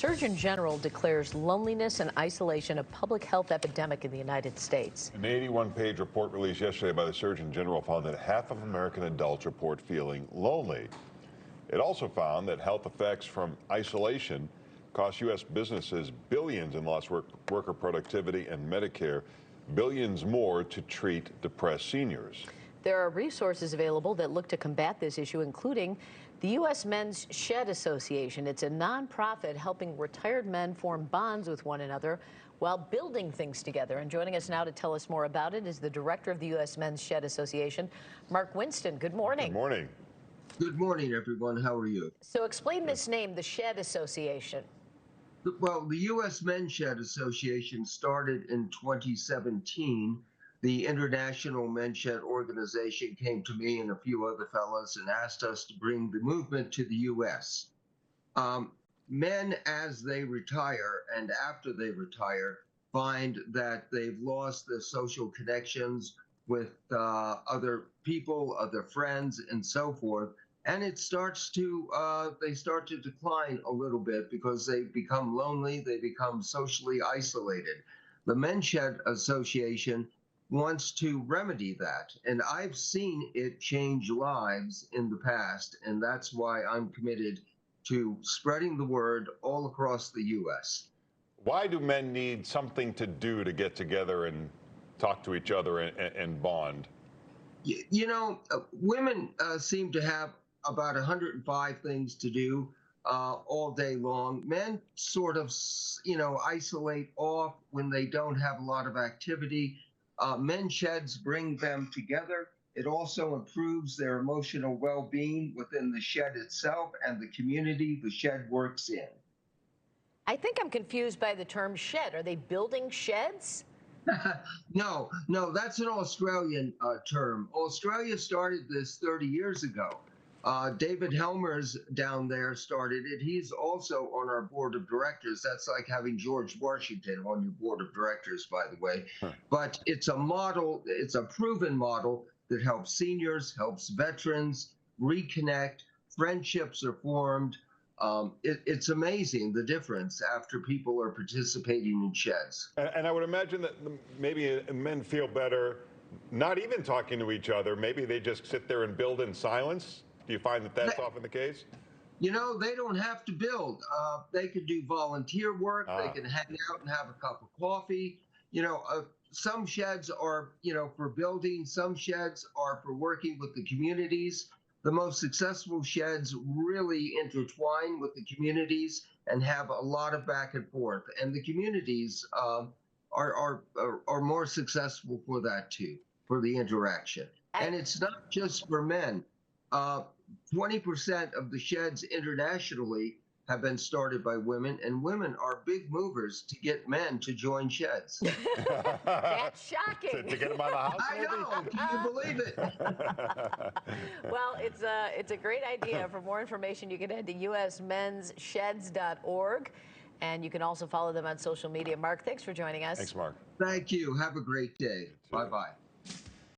Surgeon General declares loneliness and isolation a public health epidemic in the United States. An 81-page report released yesterday by the Surgeon General found that half of American adults report feeling lonely. It also found that health effects from isolation cost U.S. businesses billions in lost worker productivity and Medicare billions more to treat depressed seniors. There are resources available that look to combat this issue, including the U.S. Men's Shed Association. It's a nonprofit helping retired men form bonds with one another while building things together. And joining us now to tell us more about it is the director of the U.S. Men's Shed Association, Mark Winston. Good morning. Good morning. Good morning, everyone. How are you? So explain this name, the Shed Association. Well, the U.S. Men's Shed Association started in 2017. The International Men's Shed Organization came to me and a few other fellows and asked us to bring the movement to the U.S. Men, as they retire and after they retire, find that they've lost their social connections with other people, other friends, and so forth. And it starts to, they start to decline a little bit because they become lonely, they become socially isolated. The Men's Shed Association wants to remedy that. And I've seen it change lives in the past, and that's why I'm committed to spreading the word all across the U.S. Why do men need something to do to get together and talk to each other and bond? You know, women seem to have about 105 things to do all day long. Men sort of, isolate off when they don't have a lot of activity. Men's sheds bring them together. It also improves their emotional well-being within the shed itself and the community the shed works in. I think I'm confused by the term shed. Are they building sheds? No, that's an Australian term. Australia started this 30 years ago. David Helmers down there started it. He's also on our board of directors. That's like having George Washington on your board of directors, by the way. But it's a model, it's a proven model that helps seniors, helps veterans reconnect, friendships are formed. It's amazing the difference after people are participating in sheds. And I would imagine that maybe men feel better not even talking to each other. Maybe they just sit there and build in silence. Do you find that that's often the case? You know, they don't have to build. They can do volunteer work. They can hang out and have a cup of coffee. Some sheds are, for building. Some sheds are for working with the communities. The most successful sheds really intertwine with the communities and have a lot of back and forth. And the communities are more successful for that too, for the interaction. And it's not just for men. 20% of the sheds internationally have been started by women, and women are big movers to get men to join sheds. That's shocking. To get them out of the house? I know. Can you believe it? Well, it's a great idea. For more information, you can head to usmensheds.org, and you can also follow them on social media. Mark, thanks for joining us. Thanks, Mark. Thank you. Have a great day. Bye-bye.